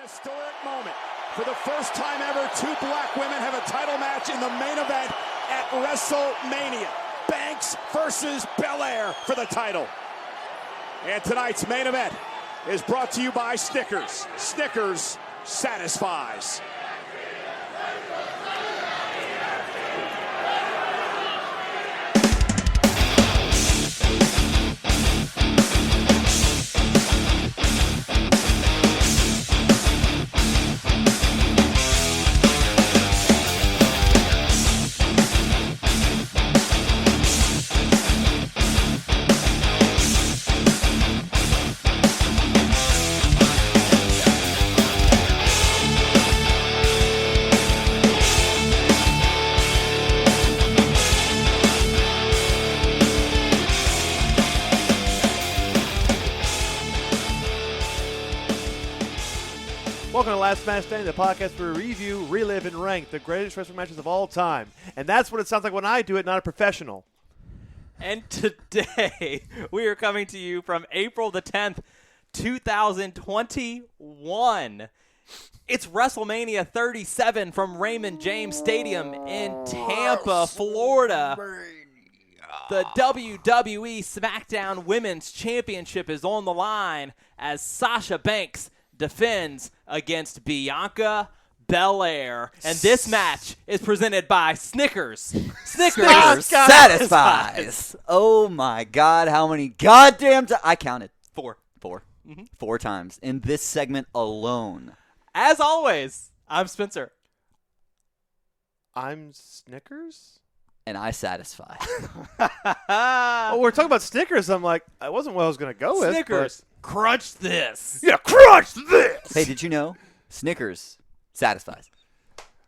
historic moment. For the first time ever, two black women have a title match in the main event at WrestleMania. Banks versus Belair for the title. And tonight's main event is brought to you by Snickers. Snickers satisfies. Welcome to Last Man Standing, the podcast where we review, relive, and rank the greatest wrestling matches of all time. And that's what it sounds like when I do it, not a professional. And today, we are coming to you from April the 10th, 2021. It's WrestleMania 37 from Raymond James Stadium in Tampa, Florida. The WWE Smackdown Women's Championship is on the line as Sasha Banks defends against Bianca Belair. And this match is presented by Snickers. Snickers satisfies. Oh my God, how many goddamn times? I counted. Four. Mm-hmm. 4 times in this segment alone. As always, I'm Spenser. I'm Snickers? And I satisfy. Oh, we're talking about Snickers. I'm like, I wasn't what I was going to go with. Snickers, crunch this. Yeah, crunch this! Hey, did you know Snickers satisfies?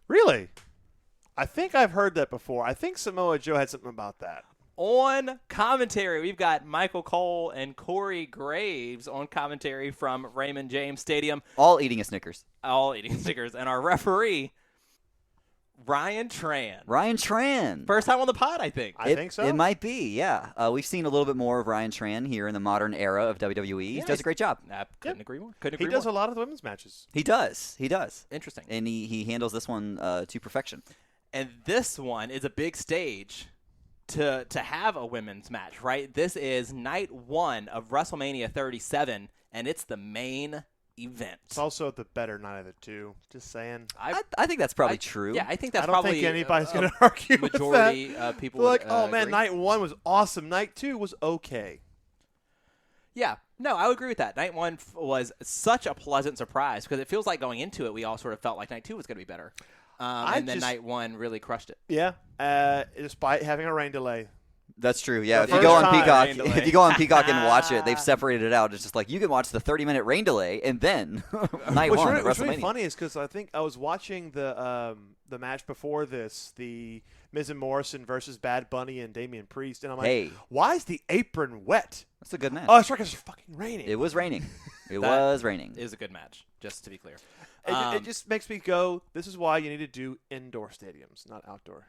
Really? I think I've heard that before. I think Samoa Joe had something about that. On commentary, we've got Michael Cole and Corey Graves on commentary from Raymond James Stadium. All eating a Snickers. All eating Snickers. And our referee, Ryan Tran. Ryan Tran. First time on the pod, I think. I think so. It might be, yeah. We've seen a little bit more of Ryan Tran here in the modern era of WWE. He does a great job. I couldn't agree more. He does a lot of the women's matches. He does. Interesting. And he handles this one to perfection. And this one is a big stage to have a women's match, right? This is night 1 of WrestleMania 37, and it's the main event. It's also the better night of the two. Just saying. I think that's probably true. Yeah, I think that's I don't probably think anybody's going to argue with that. Majority of people They're like, would, oh man, agree. night 1 was awesome. Night 2 was okay. Yeah, no, I would agree with that. Night 1 was such a pleasant surprise because it feels like going into it, we all sort of felt like night 2 was going to be better. And then night 1 really crushed it. Yeah, despite having a rain delay. That's true. Yeah, The if you go first on time, Peacock, rain delay. if you go on Peacock and watch it, they've separated it out. It's just like you can watch the 30-minute rain delay and then night 1 at What's WrestleMania. really funny is because I think I was watching the match before this, the Miz and Morrison versus Bad Bunny and Damian Priest, and I'm like, Hey. why is the apron wet? That's a good match. Oh, it's right because it's fucking raining. It was raining. It was raining. It is a good match, just to be clear. It just makes me go, this is why you need to do indoor stadiums, not outdoor.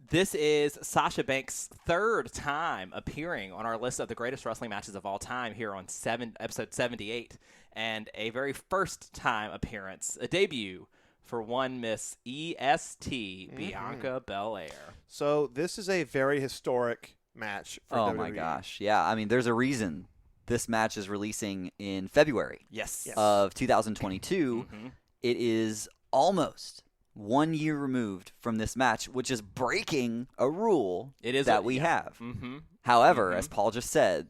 This is Sasha Banks' 3rd time appearing on our list of the greatest wrestling matches of all time here on episode 78, and a very first time appearance, a debut for one Miss EST, Bianca Belair. So this is a very historic match for WWE. Oh my gosh. Yeah, I mean, there's a reason this match is releasing in February Yes. of 2022. It is almost 1 year removed from this match, which is breaking a rule that we have. However, as Paul just said,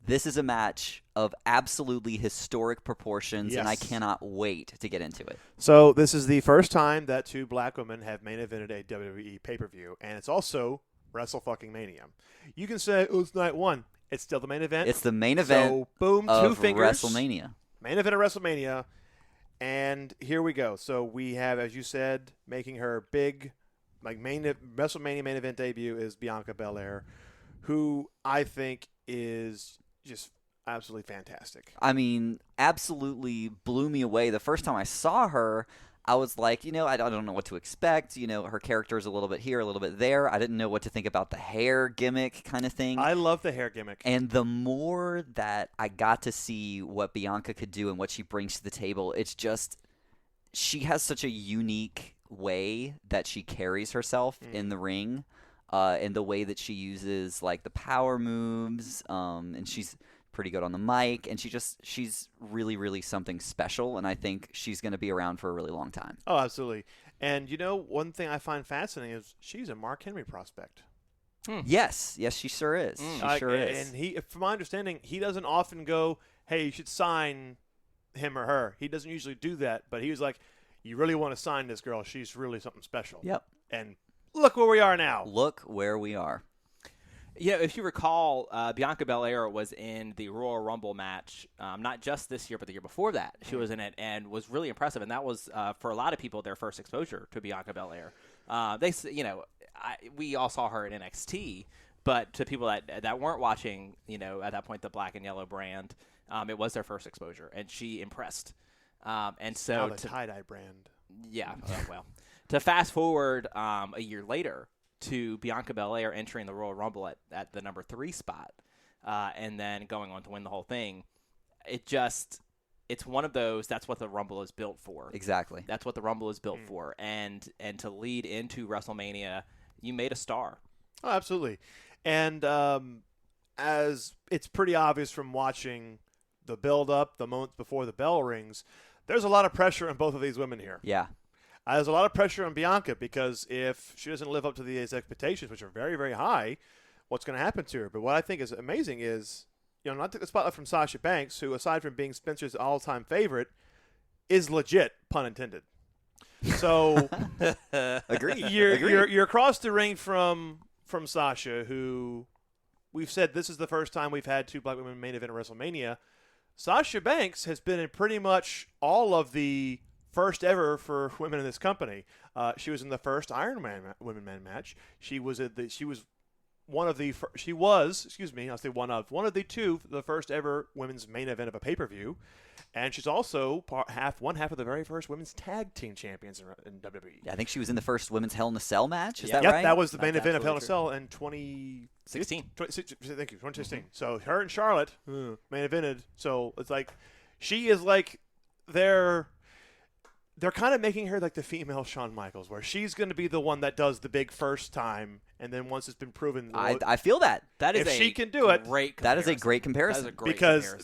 this is a match of absolutely historic proportions, and I cannot wait to get into it. So this is the first time that two black women have main evented a WWE pay-per-view, and it's also WrestleMania. You can say, oh, it's night 1. It's still the main event. It's the main event so, boom, of 2 fingers. WrestleMania. Main event of WrestleMania. And here we go. So we have, as you said, making her big, WrestleMania main event debut is Bianca Belair, who I think is just absolutely fantastic. I mean, absolutely blew me away. The first time I saw her, I was like, I don't know what to expect. Her character is a little bit here, a little bit there. I didn't know what to think about the hair gimmick kind of thing. I love the hair gimmick. And the more that I got to see what Bianca could do and what she brings to the table, it's just she has such a unique way that she carries herself in the ring, and the way that she uses like the power moves, and she's pretty good on the mic, and she's really, really something special, and I think she's going to be around for a really long time. Oh, absolutely. And one thing I find fascinating is she's a Mark Henry prospect. Yes, she sure is. She sure is. And from my understanding, he doesn't often go, hey, you should sign him or her. He doesn't usually do that, but he was like, you really want to sign this girl. She's really something special. Yep. And look where we are now. Look where we are. If you recall, Bianca Belair was in the Royal Rumble match, not just this year, but the year before that. She was in it and was really impressive, and that was, for a lot of people, their first exposure to Bianca Belair. We all saw her in NXT, but to people that weren't watching, at that point, the black and yellow brand, it was their first exposure, and she impressed. And so the tie-dye brand. Yeah, to fast forward a year later, to Bianca Belair entering the Royal Rumble at the number 3 spot, and then going on to win the whole thing. It's one of those, that's what the Rumble is built for. Exactly. That's what the Rumble is built for. And to lead into WrestleMania, you made a star. Oh, absolutely. And as it's pretty obvious from watching the build-up, the moment before the bell rings, there's a lot of pressure on both of these women here. Yeah. There's a lot of pressure on Bianca because if she doesn't live up to these expectations, which are very, very high, what's going to happen to her? But what I think is amazing is, not take the spotlight from Sasha Banks, who, aside from being Spenser's all-time favorite, is legit, pun intended. So, Agreed. You're across the ring from Sasha, who we've said this is the first time we've had 2 black women main event at WrestleMania. Sasha Banks has been in pretty much all of the first ever for women in this company. She was in the first Iron Man women match. She was one of the 2, the first ever women's main event of a pay-per-view. And she's also one half of the very first women's tag team champions in WWE. Yeah, I think she was in the first women's Hell in a Cell match. Is that right? right? That was the main event of Hell in a Cell in 2016. Thank you, 2016. Mm-hmm. So her and Charlotte main evented. So it's like she is like they're kind of making her like the female Shawn Michaels, where she's going to be the one that does the big first time, and then once it's been proven, I feel that if she can do it, that is a great comparison. Because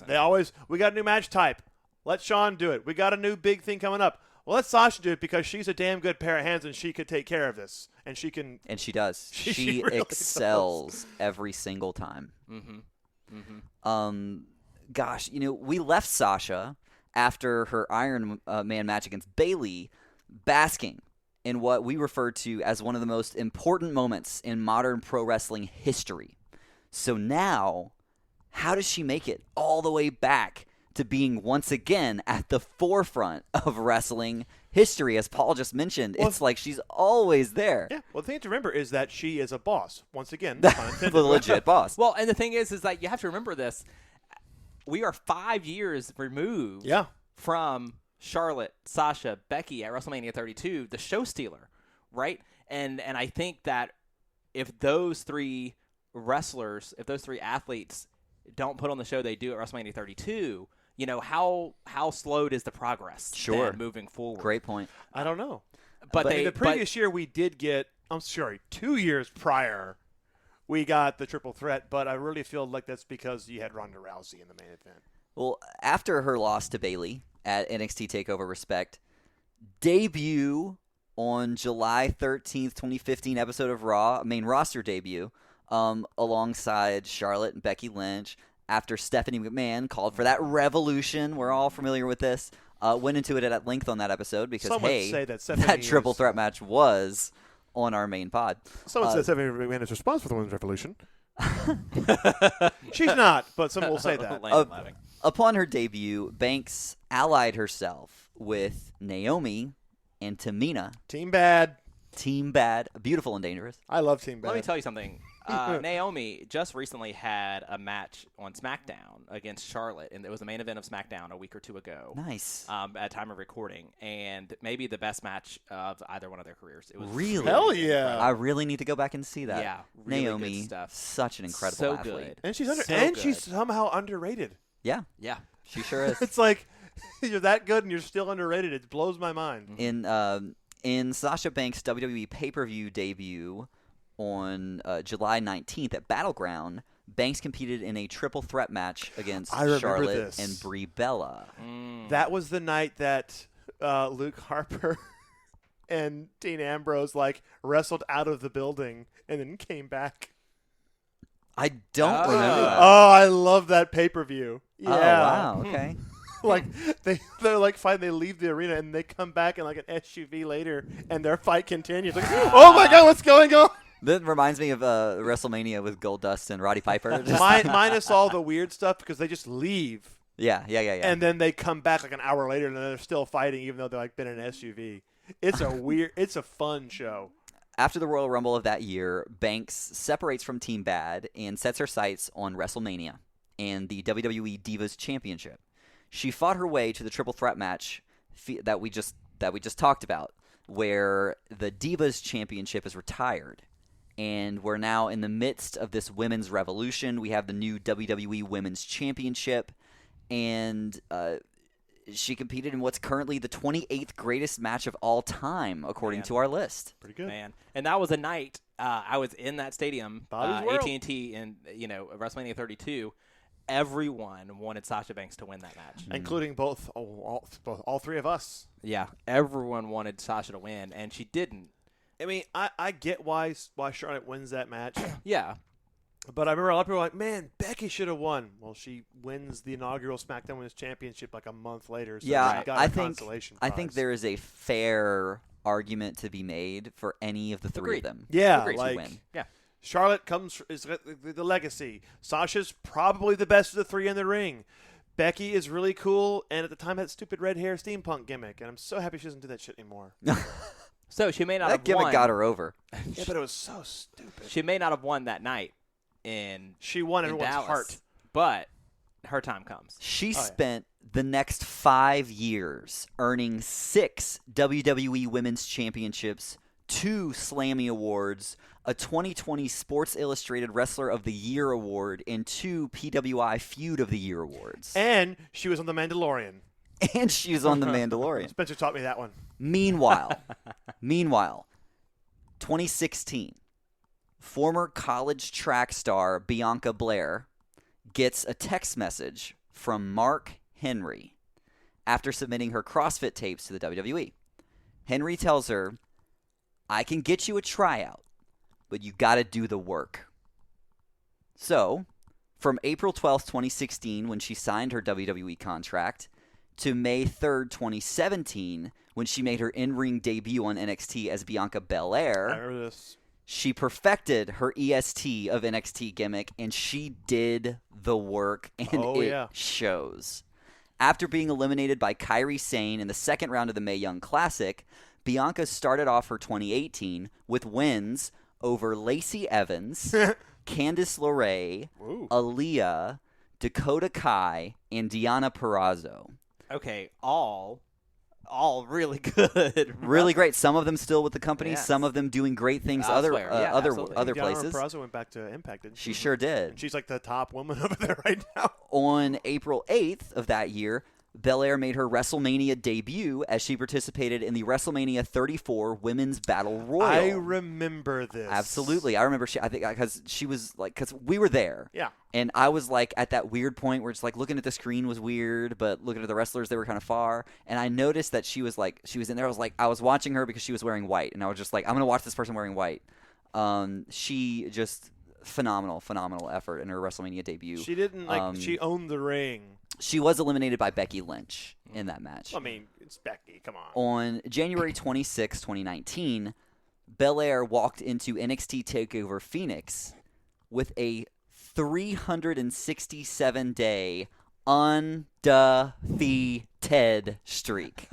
we got a new match type. Let Shawn do it. We got a new big thing coming up. Well, let Sasha do it because she's a damn good pair of hands and she could take care of this. And she can. And she does. She really excels every single time. Mm-hmm. Mm-hmm. Gosh, we left Sasha after her Iron Man match against Bayley basking in what we refer to as one of the most important moments in modern pro wrestling history. So now, how does she make it all the way back to being once again at the forefront of wrestling history? As Paul just mentioned, it's like she's always there. Yeah. Well, the thing to remember is that she is a boss. Once again, the legit boss. Well, and the thing is that you have to remember this. We are 5 years removed from Charlotte, Sasha, Becky at WrestleMania 32, the show stealer, right? And I think that if those 3 wrestlers, if those 3 athletes don't put on the show they do at WrestleMania 32, how slowed is the progress then moving forward? Great point. I don't know. But the previous year we did get, 2 years prior, we got the triple threat, but I really feel like that's because you had Ronda Rousey in the main event. Well, after her loss to Bayley at NXT TakeOver Respect, debut on July 13th, 2015 episode of Raw, main roster debut, alongside Charlotte and Becky Lynch, after Stephanie McMahon called for that revolution. We're all familiar with this. Went into it at length on that episode because, say that triple threat match was on our main pod. Someone said Stephanie McMahon is responsible for the women's revolution. She's not, but some will say that. Upon her debut, Banks allied herself with Naomi and Tamina. Team Bad. Team Bad. Beautiful and dangerous. I love Team Bad. Let me tell you something. Naomi just recently had a match on SmackDown against Charlotte, and it was the main event of SmackDown a week or two ago. Nice. At time of recording, and maybe the best match of either one of their careers. It was Really? Hell yeah. incredible. I really need to go back and see that. Yeah, really Naomi, good stuff. such an incredible So athlete. good. And So she's good. somehow underrated. Yeah, Yeah. she sure is. It's like you're that good and you're still underrated. It blows my mind. In Sasha Banks' WWE pay-per-view debut on July 19th at Battleground, Banks competed in a triple threat match against I remember Charlotte this. and Brie Bella. That was the night that Luke Harper and Dean Ambrose wrestled out of the building and then came back. I don't remember that. Oh, I love that pay-per-view. Yeah. Oh, wow. Okay. they're fighting, they leave the arena and they come back in an SUV later and their fight continues. Oh my God, what's going on? That reminds me of WrestleMania with Goldust and Roddy Piper. Minus all the weird stuff because they just leave. Yeah. And then they come back an hour later and they're still fighting even though they're been in an SUV. It's a fun show. After the Royal Rumble of that year, Banks separates from Team Bad and sets her sights on WrestleMania and the WWE Divas Championship. She fought her way to the triple threat match that we just talked about, where the Divas Championship is retired. And we're now in the midst of this women's revolution. We have the new WWE Women's Championship, and she competed in what's currently the 28th greatest match of all time, according to our list. Pretty good. Man. And that was a night I was in that stadium, Bobby's World. AT&T, in WrestleMania 32. Everyone wanted Sasha Banks to win that match, including all three of us. Yeah, everyone wanted Sasha to win, and she didn't. I mean, I get why Charlotte wins that match. Yeah. But I remember a lot of people were like, man, Becky should have won. Well, she wins the inaugural SmackDown Women's Championship a month later. So she got a consolation prize. I think there is a fair argument to be made for any of the three of them. Yeah, Agreed. like To win. Yeah. Charlotte is the legacy. Sasha's probably the best of the three in the ring. Becky is really cool, and at the time had stupid red hair steampunk gimmick, and I'm so happy she doesn't do that shit anymore. So she may not That have gimmick won. got her over. Yeah, but it was so stupid. She may not have won that night She won in everyone's Dallas, heart. but her time comes. She spent the next 5 years earning 6 WWE Women's Championships, 2 Slammy Awards, a 2020 Sports Illustrated Wrestler of the Year Award, and 2 PWI Feud of the Year Awards. And she was on The Mandalorian. And she was on The Mandalorian. Spencer taught me that one. Meanwhile, 2016, former college track star Bianca Belair gets a text message from Mark Henry after submitting her CrossFit tapes to the WWE. Henry tells her, I can get you a tryout, but you got to do the work. So, from April 12th, 2016, when she signed her WWE contract, to May 3rd, 2017, when she made her in-ring debut on NXT as Bianca Belair, I remember this. she perfected her EST of NXT gimmick, and she did the work, and it shows. After being eliminated by Kairi Sane in the second round of the Mae Young Classic, Bianca started off her 2018 with wins over Lacey Evans, Candice LeRae, Aaliyah, Dakota Kai, and Deonna Purrazzo. Okay, all really good. Really great. Some of them still with the company. Yes. Some of them doing great things Elsewhere. Yeah, other absolutely. places. Deonna Purrazzo went back to Impact, didn't She sure did. And she's like the top woman over there right now. On April 8th of that year, Belair made her WrestleMania debut as she participated in the WrestleMania 34 Women's Battle Royal. I remember this. Absolutely. I remember because we were there. Yeah. And I was like at that weird point where it's like looking at the screen was weird, but looking at the wrestlers, they were kind of far. And I noticed that she was in there. I was watching her because she was wearing white. And I was just like, I'm going to watch this person wearing white. She just phenomenal effort in her WrestleMania debut. She didn't she owned the ring. She was eliminated by Becky Lynch in that match. I mean, it's Becky. Come on. On January 26, 2019, Belair walked into NXT TakeOver Phoenix with a 367-day undefeated streak.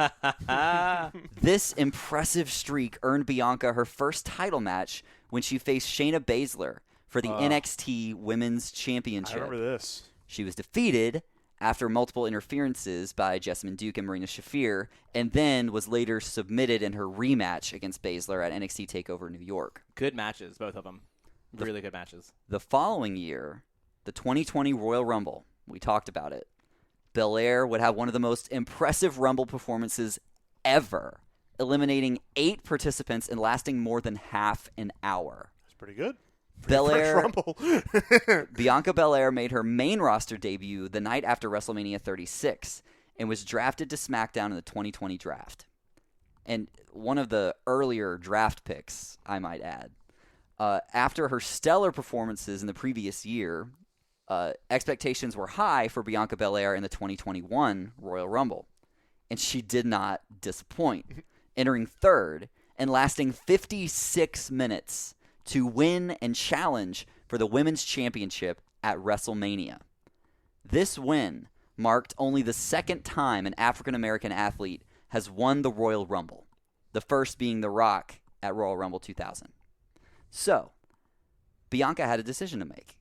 This impressive streak earned Bianca her first title match when she faced Shayna Baszler, for the NXT Women's Championship. I remember this. She was defeated after multiple interferences by Jessamine Duke and Marina Shafir, and then was later submitted in her rematch against Baszler at NXT TakeOver New York. Good matches, both of them. Really good matches. The following year, the 2020 Royal Rumble, we talked about it. Belair would have one of the most impressive Rumble performances ever, eliminating 8 participants and lasting more than half an hour. That's pretty good. Belair, Bianca Belair made her main roster debut the night after WrestleMania 36 and was drafted to SmackDown in the 2020 draft. And one of the earlier draft picks, I might add. After her stellar performances in the previous year, expectations were high for Bianca Belair in the 2021 Royal Rumble. And she did not disappoint, entering third and lasting 56 minutes to win and challenge for the Women's Championship at WrestleMania. This win marked only the second time an African-American athlete has won the Royal Rumble, the first being The Rock at Royal Rumble 2000. So, Bianca had a decision to make.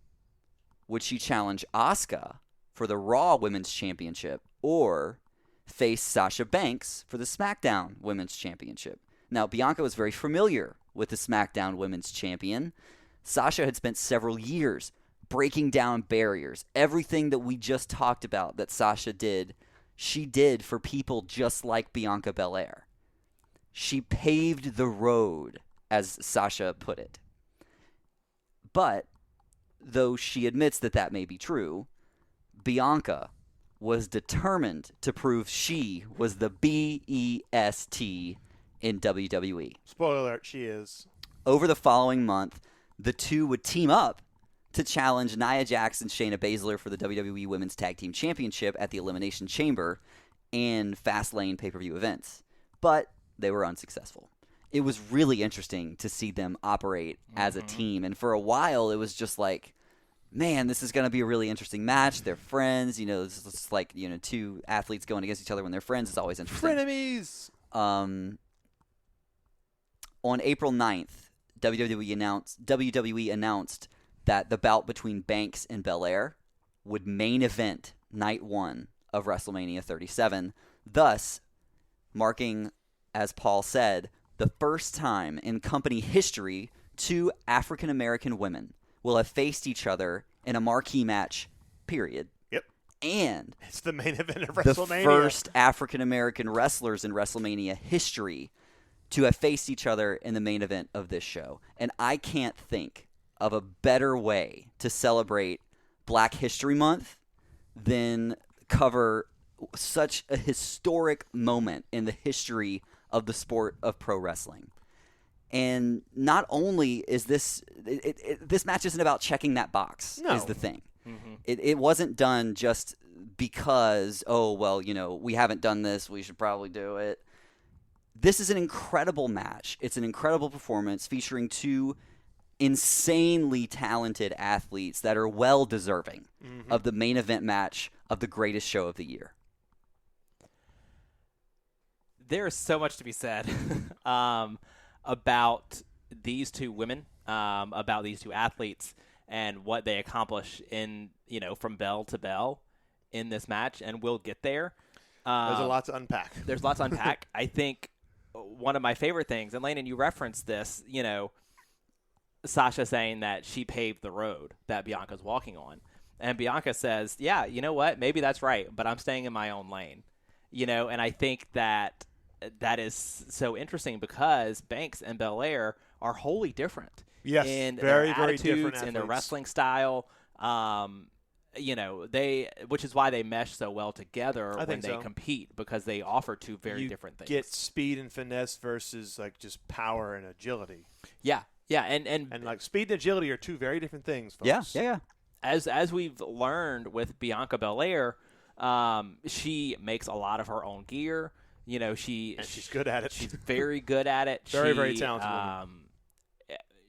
Would she challenge Asuka for the Raw Women's Championship or face Sasha Banks for the SmackDown Women's Championship? Now, Bianca was very familiar with the SmackDown Women's Champion. Sasha had spent several years breaking down barriers. Everything that we just talked about that Sasha did, she did for people just like Bianca Belair. She paved the road, as Sasha put it. But, though she admits that that may be true, Bianca was determined to prove she was the BEST in WWE. Spoiler alert, she is. Over the following month, the two would team up to challenge Nia Jax and Shayna Baszler for the WWE Women's Tag Team Championship at the Elimination Chamber and Fastlane pay-per-view events. But they were unsuccessful. It was really interesting to see them operate as a team. And for a while, it was just like, man, this is going to be a really interesting match. They're friends. You know, it's just like, you know, two athletes going against each other when they're friends is always interesting. Frenemies! On April 9th, WWE announced that the bout between Banks and Belair would main event Night 1 of WrestleMania 37, thus marking, as Paul said, the first time in company history two African-American women will have faced each other in a marquee match, period. Yep. And it's the main event of WrestleMania. The first African-American wrestlers in WrestleMania history to have faced each other in the main event of this show. And I can't think of a better way to celebrate Black History Month than cover such a historic moment in the history of the sport of pro wrestling. And not only is this match isn't about checking that box, is the thing. Mm-hmm. It wasn't done just because, oh, well, you know, we haven't done this, we should probably do it. This is an incredible match. It's an incredible performance featuring two insanely talented athletes that are well deserving of the main event match of the greatest show of the year. There is so much to be said about these two women, about these two athletes, and what they accomplish in, you know, from bell to bell in this match, and we'll get there. There's a lot to unpack. There's lots to unpack. I think one of my favorite things, and Landon, you referenced this, you know, Sasha saying that she paved the road that Bianca's walking on. And Bianca says, yeah, you know what? Maybe that's right, but I'm staying in my own lane. You know, and I think that is so interesting because Banks and Belair are wholly different. Yes, in very, their very attitudes, different athletes. in their wrestling style. You know, which is why they mesh so well together when they compete, because they offer two very different things. Get speed and finesse versus like just power and agility. Yeah, and like speed and agility are two very different things, folks. Yeah. As we've learned with Bianca Belair, she makes a lot of her own gear. You know, she's good at it. She's very good at it. Very talented woman.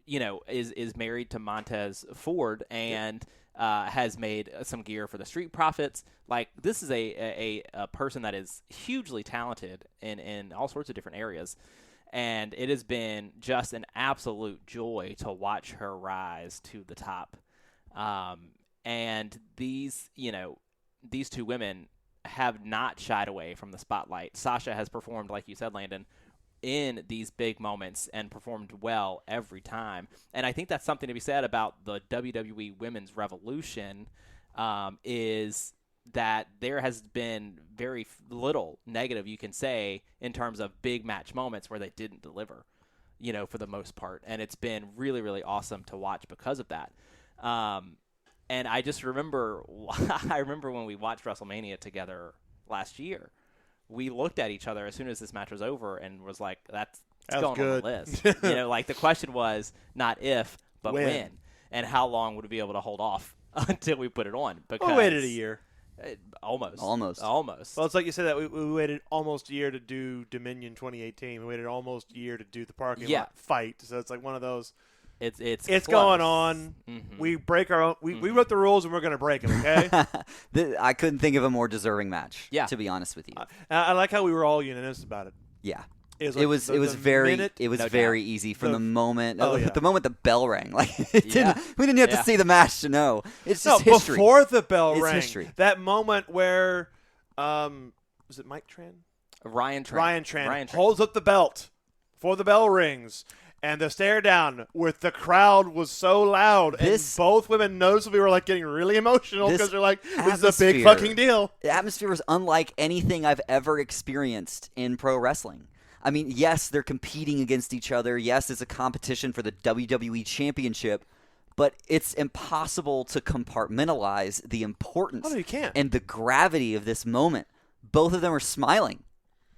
You know, is married to Montez Ford and has made some gear for the Street Profits. Like, this is a person that is hugely talented in all sorts of different areas. And it has been just an absolute joy to watch her rise to the top. And these two women have not shied away from the spotlight. Sasha has performed, like you said, Landon, in these big moments and performed well every time. And I think that's something to be said about the WWE Women's Revolution, is that there has been very little negative you can say in terms of big match moments where they didn't deliver, for the most part. And it's been really, really awesome to watch because of that. And I just remember, when we watched WrestleMania together last year, we looked at each other as soon as this match was over and was like, that's going good. on the list. Like the question was not if, but when. And how long would we be able to hold off until we put it on? Because we waited a year. Almost. Well, it's like you said that we waited almost a year to do Dominion 2018. We waited almost a year to do the parking lot fight. So it's like one of those. It's going on. Mm-hmm. We break our own. We wrote the rules and we're going to break them. Okay. I couldn't think of a more deserving match. Yeah. To be honest with you, I like how we were all unanimous about it. Yeah. It was very easy from the moment the moment the bell rang. Like we didn't have to see the match to know. It's just history. Before the bell rang. History. That moment where was it Mike Tran? Ryan Tran holds up the belt before the bell rings. And the stare down with the crowd was so loud, and both women noticeably were getting really emotional because they're like, "This is a big fucking deal." The atmosphere was unlike anything I've ever experienced in pro wrestling. I mean, yes, they're competing against each other. Yes, it's a competition for the WWE Championship, but it's impossible to compartmentalize the importance and the gravity of this moment. Both of them are smiling.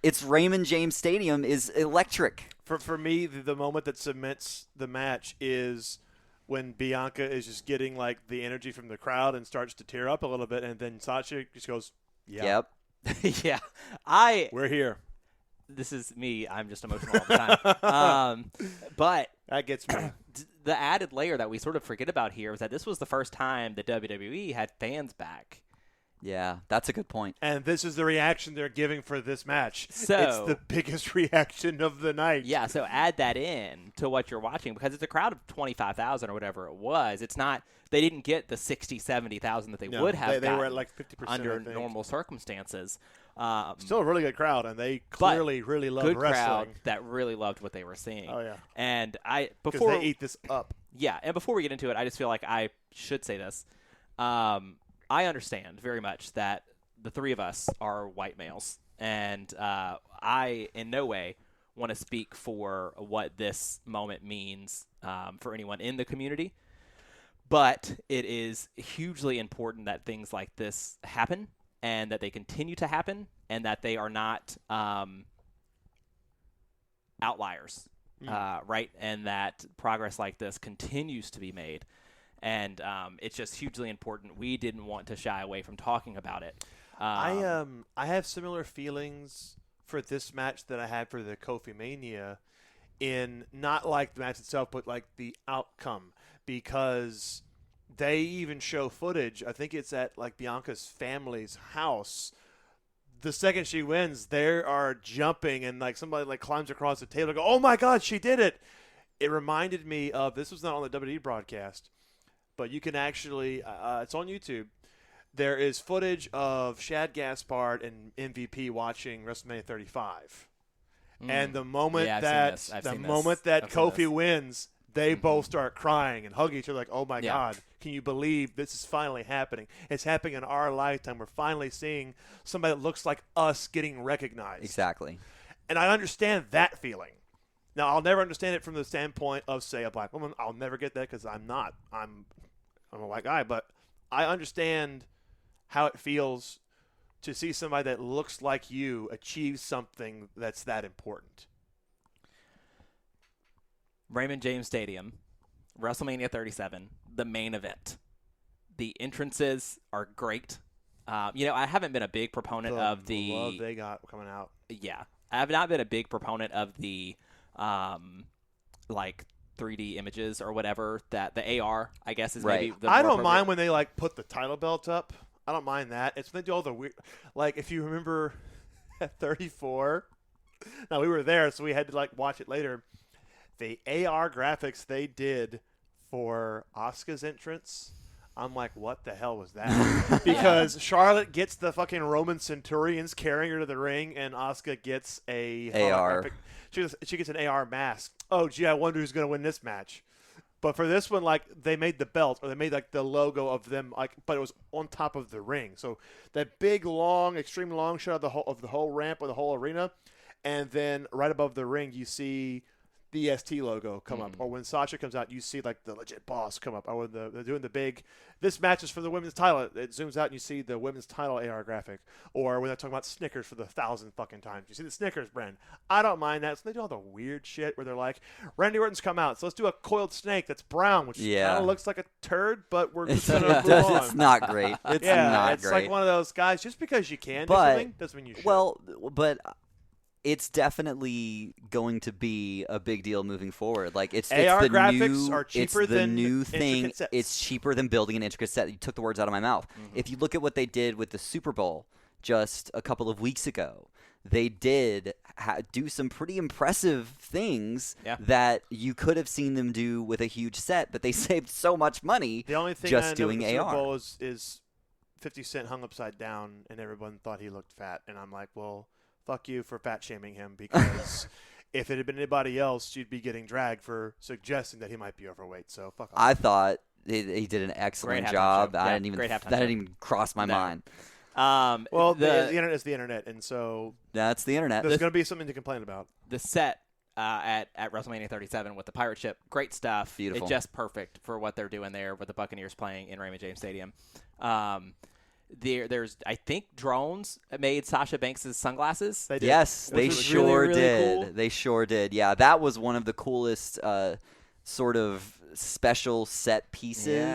It's Raymond James Stadium is electric. For me, the moment that cements the match is when Bianca is just getting the energy from the crowd and starts to tear up a little bit, and then Sasha just goes, "Yeah, yep, yeah, we're here." This is me. I'm just emotional all the time. But that gets me. The added layer that we sort of forget about here is that this was the first time the WWE had fans back. Yeah, that's a good point. And this is the reaction they're giving for this match. So, it's the biggest reaction of the night. Yeah, so add that in to what you're watching because it's a crowd of 25,000 or whatever it was. It's not – they didn't get the 60,000, 70,000 that they would have they were at 50% under normal circumstances. Still a really good crowd, and they clearly really loved wrestling. Good crowd that really loved what they were seeing. Oh, yeah. And because they eat this up. Yeah, and before we get into it, I just feel like I should say this. I understand very much that the three of us are white males, and I in no way want to speak for what this moment means for anyone in the community, but it is hugely important that things like this happen and that they continue to happen and that they are not outliers, right? And that progress like this continues to be made. And it's just hugely important. We didn't want to shy away from talking about it. I have similar feelings for this match that I had for the Kofi Mania, in not the match itself, but the outcome, because they even show footage. I think it's at Bianca's family's house. The second she wins, they are jumping and somebody climbs across the table and go, "Oh my God, she did it!" It reminded me of, this was not on the WWE broadcast, but you can actually, it's on YouTube. There is footage of Shad Gaspard and MVP watching WrestleMania 35. And the moment that Kofi wins, they both start crying and hug each other oh my God, can you believe this is finally happening? It's happening in our lifetime. We're finally seeing somebody that looks like us getting recognized. Exactly. And I understand that feeling. Now, I'll never understand it from the standpoint of, say, a black woman. I'll never get that because I'm not. I'm a white guy, but I understand how it feels to see somebody that looks like you achieve something that's that important. Raymond James Stadium, WrestleMania 37, the main event. The entrances are great. I haven't been a big proponent of the love they got coming out. Yeah, I have not been a big proponent of the 3D images or whatever that the AR, I guess, is maybe the I don't mind when they put the title belt up. I don't mind that. It's when they do all the weird, if you remember at 34, Now, we were there, so we had to like watch it later. The AR graphics they did for Asuka's entrance, I'm like, what the hell was that? Because Charlotte gets the fucking Roman Centurions carrying her to the ring, and Asuka gets a AR. She gets an AR mask. Oh, gee, I wonder who's going to win this match. But for this one, like, they made the belt, or they made like the logo of them, like, but it was on top of the ring. So that big, long, extreme long shot of the whole ramp or the whole arena, and then right above the ring, you see the EST logo come up, or when Sasha comes out, you see like the legit boss come up, or when they're doing the big, this match is for the women's title, it zooms out and you see the women's title AR graphic, or when they're talking about Snickers for the 1,000th fucking times, you see the Snickers brand. I don't mind that. So they do all the weird shit where they're like, Randy Orton's come out, so let's do a coiled snake that's brown, which kind of looks like a turd, but we're just gonna move on. It's not great. It's not great. Like one of those guys, just because you can do something doesn't mean you should. Well, but it's definitely going to be a big deal moving forward. Like it's AR the graphics new, are cheaper than new thing. intricate sets. It's cheaper than building an intricate set. You took the words out of my mouth. If you look at what they did with the Super Bowl just a couple of weeks ago, they did do some pretty impressive things that you could have seen them do with a huge set, but they saved so much money. The only thing just I know doing with the Super AR Bowl is 50 Cent hung upside down, and everyone thought he looked fat, and I'm like, well, fuck you for fat shaming him, because if it had been anybody else, you'd be getting dragged for suggesting that he might be overweight. So fuck off. I thought he did an excellent job. That didn't even cross my mind. Well, the internet is the internet, and so that's the internet. There's going to be something to complain about. The set at WrestleMania 37 with the pirate ship, great stuff. Beautiful. It's just perfect for what they're doing there with the Buccaneers playing in Raymond James Stadium. There's, I think, drones made Sasha Banks' sunglasses. They did. Yes, they sure really, really did. cool. They sure did. Yeah, that was one of the coolest sort of special set pieces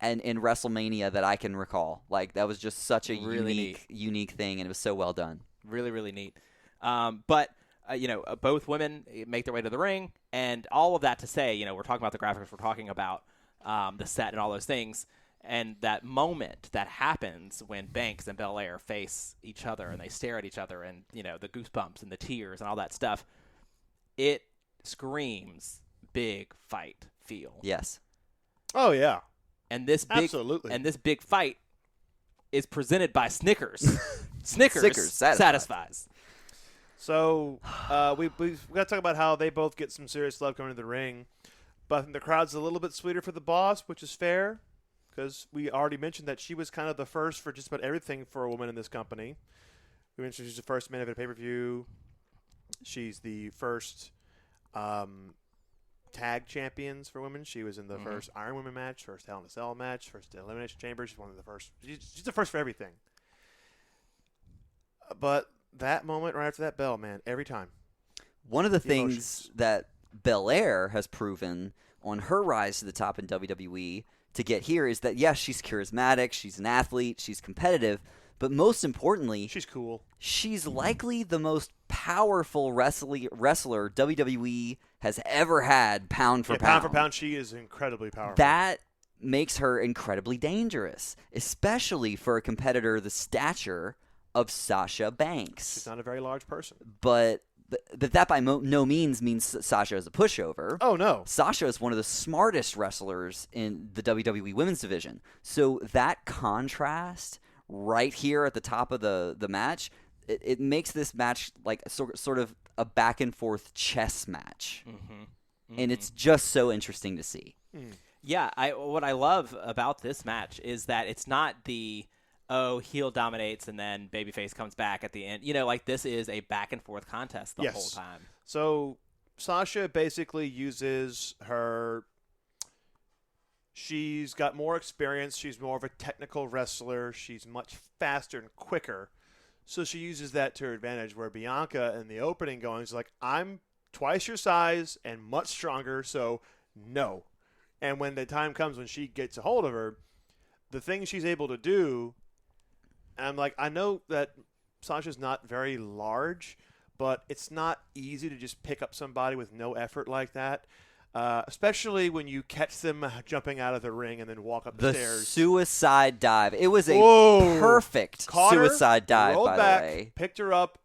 and in WrestleMania that I can recall. Like, that was just such a really unique thing, and it was so well done. Really, really neat. But both women make their way to the ring, and all of that to say, we're talking about the graphics, we're talking about the set and all those things. And that moment that happens when Banks and Belair face each other and they stare at each other, and the goosebumps and the tears and all that stuff, it screams big fight feel. Yes. Oh yeah. And this absolutely. And this big fight is presented by Snickers. Snickers satisfies. So we've got to talk about how they both get some serious love coming to the ring, but I think the crowd's a little bit sweeter for the boss, which is fair. Because we already mentioned that she was kind of the first for just about everything for a woman in this company. We mentioned she's the first main event pay-per-view. She's the first tag champions for women. She was in the first Iron Women match, first Hell in a Cell match, first Elimination Chamber. She's one of the first. She's the first for everything. But that moment right after that bell, man, every time. One of the things that Belair has proven on her rise to the top in WWE to get here is that, yes, she's charismatic, she's an athlete, she's competitive, but most importantly, she's cool. She's likely the most powerful wrestler WWE has ever had, pound for pound. Pound for pound, she is incredibly powerful. That makes her incredibly dangerous, especially for a competitor the stature of Sasha Banks. She's not a very large person. But that by no means Sasha is a pushover. Oh, no. Sasha is one of the smartest wrestlers in the WWE Women's Division. So that contrast right here at the top of the match, it makes this match like sort of a back-and-forth chess match. And it's just so interesting to see. Yeah, what I love about this match is that it's not the heel dominates and then babyface comes back at the end. Like this is a back and forth contest the whole time. So Sasha basically uses her. She's got more experience. She's more of a technical wrestler. She's much faster and quicker. So she uses that to her advantage, where Bianca in the opening going is like, I'm twice your size and much stronger, so no. And when the time comes when she gets a hold of her, the thing she's able to do, and I'm like, I know that Sasha's not very large, but it's not easy to just pick up somebody with no effort like that. Especially when you catch them jumping out of the ring and then walk up the stairs. The suicide dive. It was a perfect Caught her, suicide dive, rolled by back, the way. picked her up,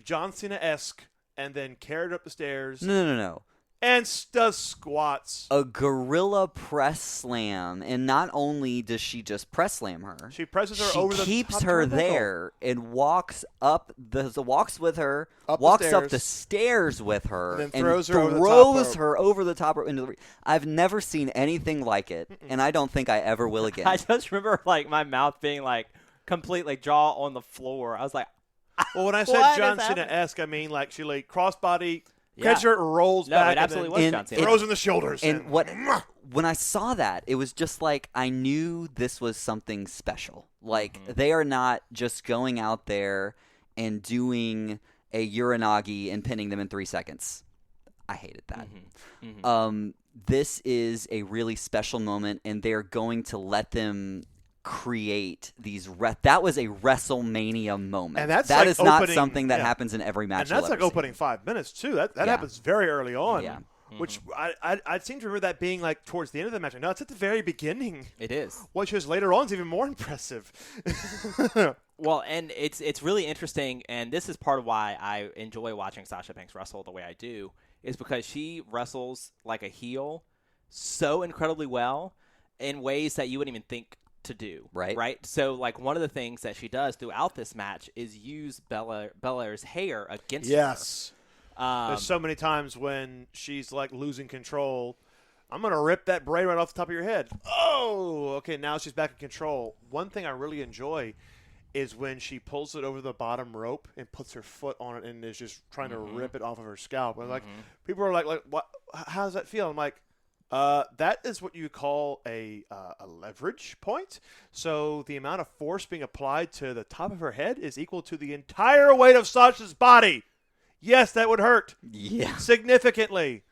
John Cena-esque, and then carried her up the stairs. No. And does squats. A gorilla press slam, and not only does she just press slam her, she presses her over the top. She keeps her there and walks up with her, up the stairs with her, and then throws her over the top rope into the ring. I've never seen anything like it, and I don't think I ever will again. I just remember like my mouth being like completely jaw on the floor. I was like, well, when I said John Cena-esque, I mean like she laid crossbody. Catcher rolls back. It absolutely was John Cena. Throws in the shoulders. And when I saw that, it was just like I knew this was something special. Like they are not just going out there and doing a Uranagi and pinning them in 3 seconds. I hated that. This is a really special moment, and they're going to let them create these that was a WrestleMania moment, and that like is not something that happens in every match. And that's like opening 5 minutes too. That happens very early on. Yeah. Which I seem to remember that being like towards the end of the match. No, it's at the very beginning. It is. Which is later on is even more impressive. Well, and it's really interesting, and this is part of why I enjoy watching Sasha Banks wrestle the way I do, is because she wrestles like a heel so incredibly well in ways that you wouldn't even think to do. Right? So, like, one of the things that she does throughout this match is use Belair's hair against her. Yes. There's so many times when she's, like, losing control. I'm going to rip that braid right off the top of your head. Oh! Okay, now she's back in control. One thing I really enjoy is when she pulls it over the bottom rope and puts her foot on it and is just trying to rip it off of her scalp. And, like, people are like, what? How does that feel? I'm like, that is what you call a leverage point. So the amount of force being applied to the top of her head is equal to the entire weight of Sasha's body. Yes, that would hurt. Yeah. Significantly.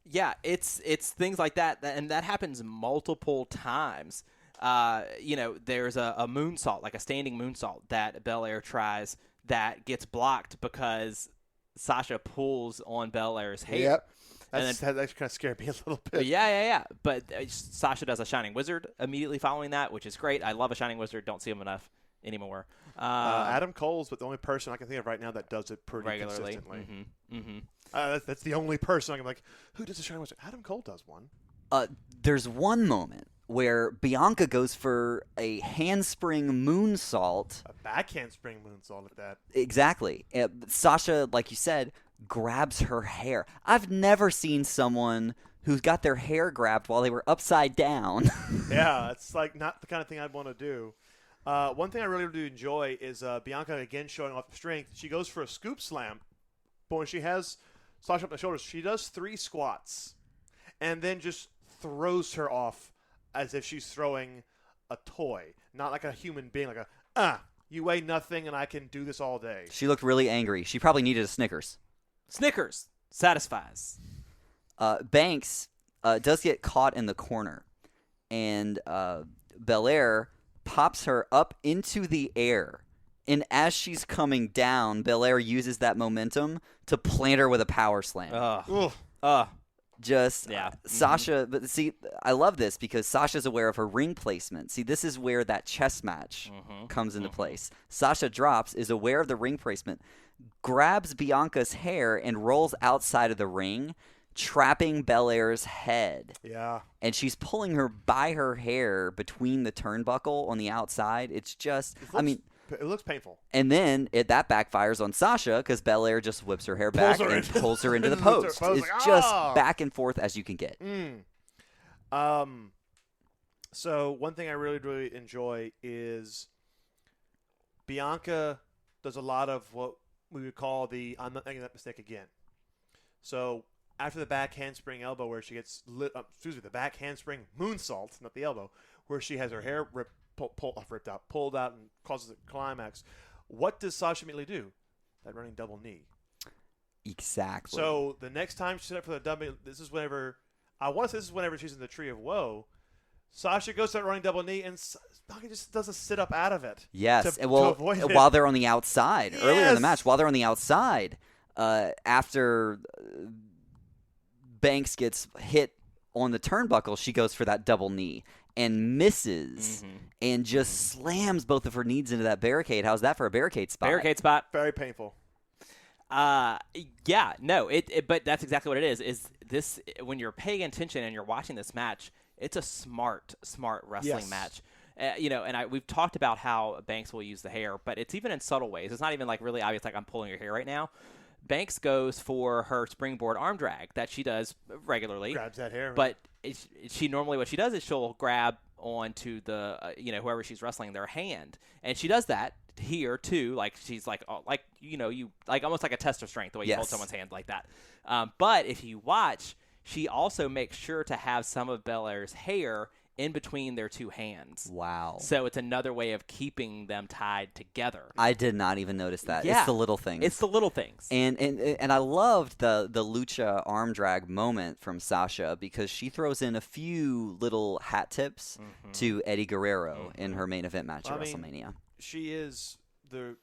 Yeah, it's things like that, and that happens multiple times. There's a moonsault, like a standing moonsault that Belair tries that gets blocked because Sasha pulls on Belair's hair. Yep. That kind of scared me a little bit. Yeah. But Sasha does a Shining Wizard immediately following that, which is great. I love a Shining Wizard. Don't see him enough anymore. Adam Cole's but the only person I can think of right now that does it pretty regularly. Consistently. That's the only person I'm like, who does a Shining Wizard? Adam Cole does one. There's one moment where Bianca goes for a handspring moonsault. A back handspring moonsault at that. Exactly. Sasha, like you said, grabs her hair. I've never seen someone who's got their hair grabbed while they were upside down. Yeah, it's like not the kind of thing I'd want to do. One thing I really do enjoy is Bianca again showing off strength. She goes for a scoop slam, but when she has Sasha up the shoulders, she does 3 squats and then just throws her off as if she's throwing a toy, not like a human being, like you weigh nothing and I can do this all day. She looked really angry. She probably needed a Snickers. Snickers satisfies. Banks does get caught in the corner, and Belair pops her up into the air. And as she's coming down, Belair uses that momentum to plant her with a power slam. Sasha, but see, I love this because Sasha's aware of her ring placement. See, this is where that chess match comes into place. Sasha drops, is aware of the ring placement, grabs Bianca's hair and rolls outside of the ring, trapping Belair's head. Yeah. And she's pulling her by her hair between the turnbuckle on the outside. It's just, it looks painful. And then that backfires on Sasha because Belair just whips her hair back and pulls her into the post. It's just back and forth as you can get. So one thing I really, really enjoy is Bianca does a lot of what we would call the I'm not making that mistake again. So after the back handspring elbow where she gets the back handspring moonsault, not the elbow, where she has her hair pulled out and causes a climax. What does Sasha immediately do? That running double knee. Exactly. So the next time she's up for the double, this is whenever she's in the Tree of Woe. Sasha goes to that running double knee, and Bianca just does a sit up out of it. Yes, to avoid it. While they're on the outside earlier in the match, while they're on the outside, after Banks gets hit on the turnbuckle, she goes for that double knee and misses and just slams both of her knees into that barricade. How's that for a barricade spot? Barricade spot. Very painful. Yeah, no, but that's exactly what it is. Is this when you're paying attention and you're watching this match? It's a smart wrestling match. And we've talked about how Banks will use the hair, but it's even in subtle ways. It's not even like really obvious, like I'm pulling your hair right now. Banks goes for her springboard arm drag that she does regularly. Grabs that hair. But she normally what she does is she'll grab onto the whoever she's wrestling their hand, and she does that here too. Like she's like you like almost like a test of strength the way you hold someone's hand like that. But if you watch, she also makes sure to have some of Belair's hair in between their two hands. Wow. So it's another way of keeping them tied together. I did not even notice that. Yeah. It's the little things. It's the little things. And I loved the lucha arm drag moment from Sasha because she throws in a few little hat tips to Eddie Guerrero in her main event match at WrestleMania. She is the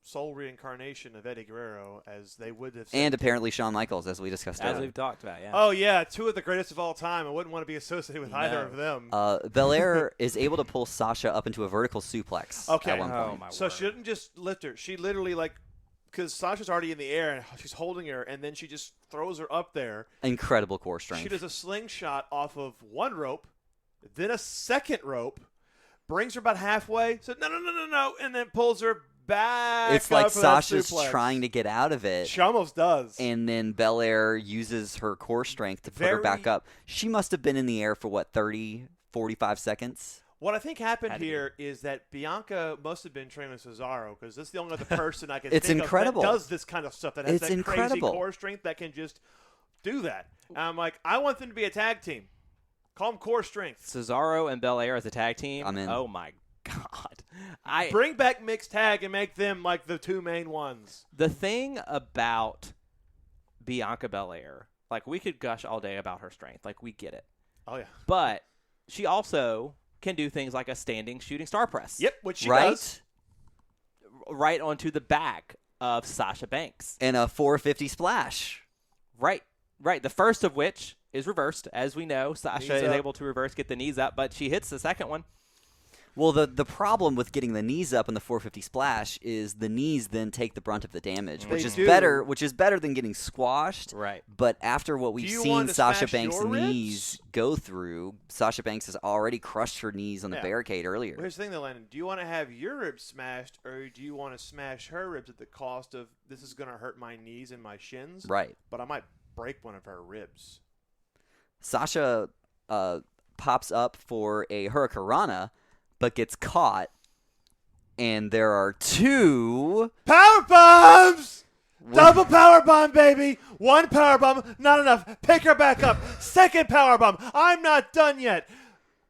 soul reincarnation of Eddie Guerrero, as they would have said. And apparently Shawn Michaels, as we discussed earlier. As we've talked about, yeah. Oh, yeah, two of the greatest of all time. I wouldn't want to be associated with either of them. Belair is able to pull Sasha up into a vertical suplex at one point. So she didn't just lift her. She literally, because Sasha's already in the air, and she's holding her, and then she just throws her up there. Incredible core strength. She does a slingshot off of one rope, then a second rope, brings her about halfway, said, no, and then pulls her back. It's like Sasha's trying to get out of it. She almost does. And then Belair uses her core strength to put her back up. She must have been in the air for, 30, 45 seconds? What I think happened here is that Bianca must have been training with Cesaro, because this is the only other person I can think incredible. of that does this kind of stuff, that has that crazy core strength that can just do that. And I'm like, I want them to be a tag team. Call them core strength. Cesaro and Belair as a tag team? I'm in. Oh, my God. Bring back mixed tag and make them like the two main ones. The thing about Bianca Belair, we could gush all day about her strength. We get it. Oh, yeah. But she also can do things like a standing shooting star press. Yep, which she does. Right onto the back of Sasha Banks. And a 450 splash. Right. The first of which is reversed. As we know, Sasha is able to reverse, get the knees up, but she hits the second one. Well, the problem with getting the knees up in the 450 splash is the knees then take the brunt of the damage, which is better than getting squashed. Right. But after what we've seen Sasha Banks' knees go through, Sasha Banks has already crushed her knees on the barricade earlier. Well, here's the thing, though, Landon. Do you want to have your ribs smashed, or do you want to smash her ribs at the cost of, this is going to hurt my knees and my shins? Right. But I might break one of her ribs. Sasha pops up for a Hurricanrana, but gets caught, and there are two power bombs. Double power bomb, baby. One power bomb, not enough. Pick her back up. Second power bomb. I'm not done yet,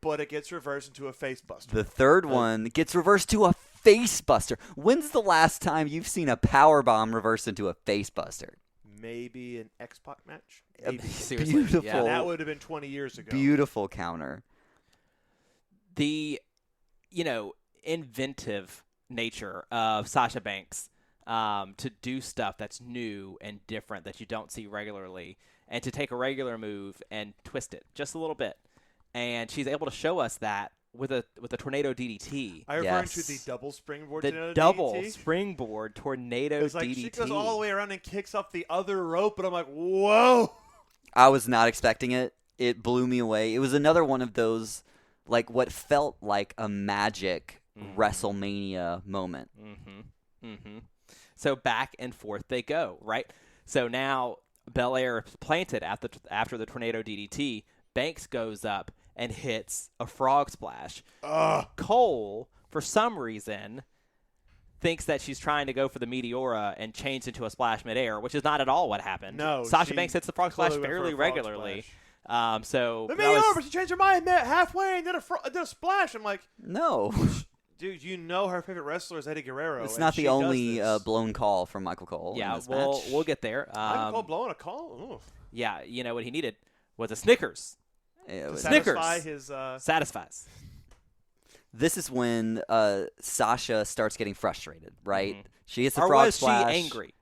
but it gets reversed into a face buster. The third one gets reversed to a face buster. When's the last time you've seen a power bomb reversed into a face buster? Maybe an X-Pac match. Seriously, beautiful. yeah. That would have been 20 years ago. Beautiful counter. The inventive nature of Sasha Banks to do stuff that's new and different that you don't see regularly, and to take a regular move and twist it just a little bit. And she's able to show us that with a tornado DDT. I referring to the double springboard tornado DDT? The double DDT? Springboard tornado DDT. She goes all the way around and kicks up the other rope, and I'm like, whoa. I was not expecting it. It blew me away. It was another one of those, what felt like a magic WrestleMania moment. So back and forth they go, right? So now Belair is planted after the tornado DDT. Banks goes up and hits a frog splash. Cole, for some reason, thinks that she's trying to go for the Meteora and change into a splash midair, which is not at all what happened. No, Sasha Banks hits the frog splash fairly regularly. So the Meteora, but she changed her mind halfway and did a splash. I'm like, no. Dude, you know her favorite wrestler is Eddie Guerrero. It's not the only blown call from Michael Cole. Yeah, in this match. we'll get there. Michael Cole blowing a call? Oof. Yeah, you know what he needed was a Snickers. Snickers. Satisfies. This is when Sasha starts getting frustrated, right? She hits the frog splash. Or was she angry?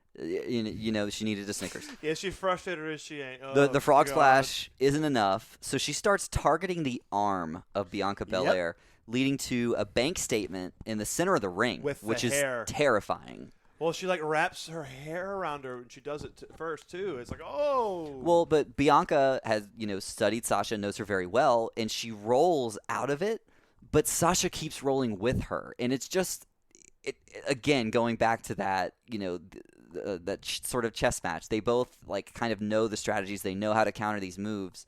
She needed a Snickers. Yeah, she's frustrated or is she ain't? The frog splash isn't enough, so she starts targeting the arm of Bianca Belair, leading to a bank statement in the center of the ring, which is terrifying. Well, she like wraps her hair around her and she does it first too. It's like, oh. Well, but Bianca has, studied Sasha, knows her very well, and she rolls out of it, but Sasha keeps rolling with her. And it's just, again, going back to that, that sort of chess match. They both like kind of know the strategies. They know how to counter these moves.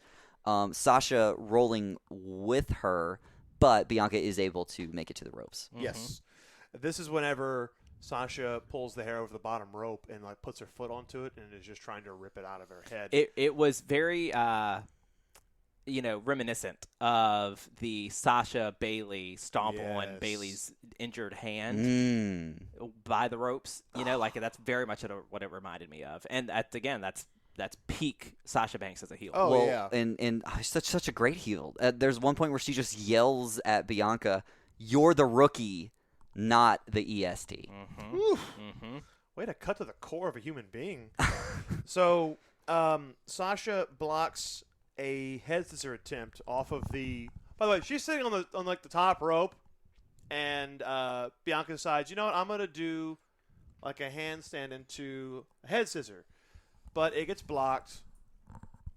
Sasha rolling with her, but Bianca is able to make it to the ropes. Yes. This is whenever Sasha pulls the hair over the bottom rope and like puts her foot onto it and is just trying to rip it out of her head. It was very reminiscent of the Sasha Bailey stomp on Bailey's injured hand by the ropes. Like that's very much what it reminded me of. And that's peak Sasha Banks as a heel. Oh, yeah. And such a great heel. There's one point where she just yells at Bianca, "You're the rookie, not the EST." Way to cut to the core of a human being. So Sasha blocks a head scissor attempt off of the. By the way, she's sitting on the top rope, and Bianca decides, you know what, I'm gonna do like a handstand into a head scissor, but it gets blocked.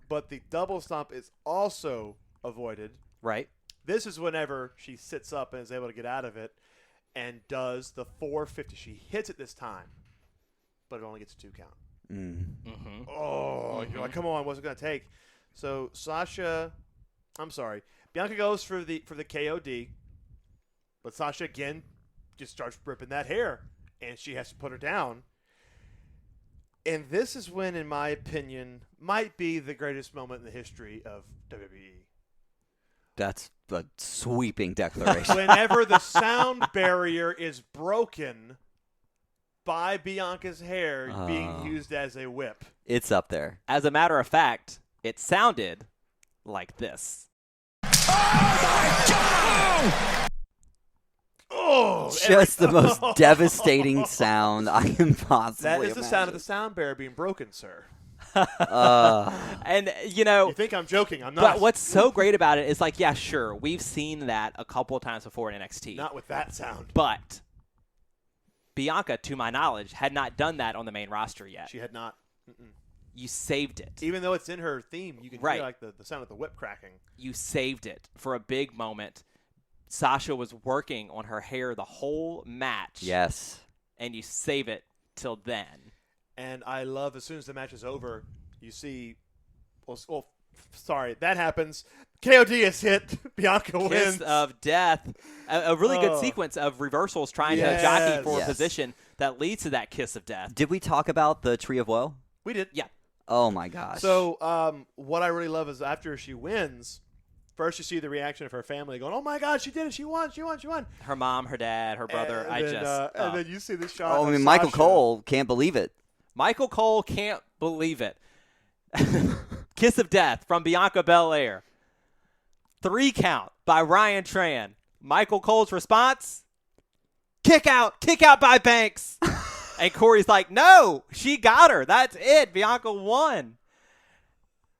But the double stomp is also avoided. Right. This is whenever she sits up and is able to get out of it, and does the 450. She hits it this time, but it only gets a 2 count. You're like, come on, what's it gonna take? So Bianca goes for the KOD, but Sasha again just starts ripping that hair, and she has to put her down. And this is when, in my opinion, might be the greatest moment in the history of WWE. That's a sweeping declaration. Whenever the sound barrier is broken by Bianca's hair being used as a whip. It's up there. As a matter of fact, it sounded like this. Oh, my God! Oh, just the most devastating sound I can possibly That is imagine. the sound of the sound barrier being broken, sir. And, You think I'm joking. I'm not. But what's so great about it is, like, yeah, sure, we've seen that a couple of times before in NXT. Not with that sound. But Bianca, to my knowledge, had not done that on the main roster yet. She had not. You saved it. Even though it's in her theme, you can hear like the sound of the whip cracking. You saved it for a big moment. Sasha was working on her hair the whole match. Yes. And you save it till then. And I love, as soon as the match is over, you see, that happens. KOD is hit. Bianca wins. Kiss of death. A really good sequence of reversals trying to jockey for a position that leads to that kiss of death. Did we talk about the Tree of Woe? We did. Yeah. Oh, my gosh. So what I really love is after she wins, first you see the reaction of her family going, oh, my God, she did it. She won. Her mom, her dad, her brother. And then you see the shot Oh, I of mean, Michael Sasha. Cole can't believe it. Michael Cole can't believe it. Kiss of death from Bianca Belair. 3 count by Ryan Tran. Michael Cole's response, kick out by Banks. And Corey's like, no, she got her. That's it. Bianca won.